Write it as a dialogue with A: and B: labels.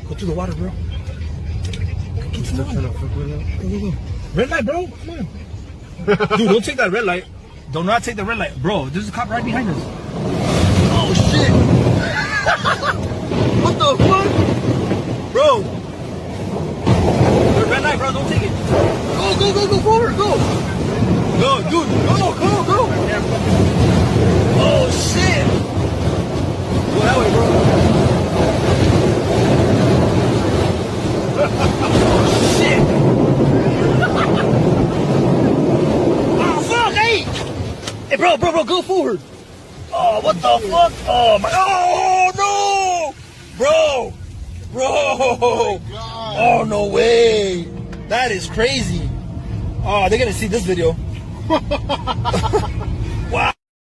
A: Go through the water, bro. Get to the water. Go. Red light, bro. Come on. Dude, don't take that red light. Do not take the red light. Bro, there's a cop right behind us. Oh, shit. What the fuck? Bro. The red light, bro. Don't take it. Go forward. Go. Go, dude. Go. Oh, shit. Go that way, bro. Oh, shit. Oh, fuck, hey. Hey, bro, go forward. Oh, what the fuck? Oh, my. Oh, no. Bro. Oh, no way. That is crazy. Oh, they're going to see this video.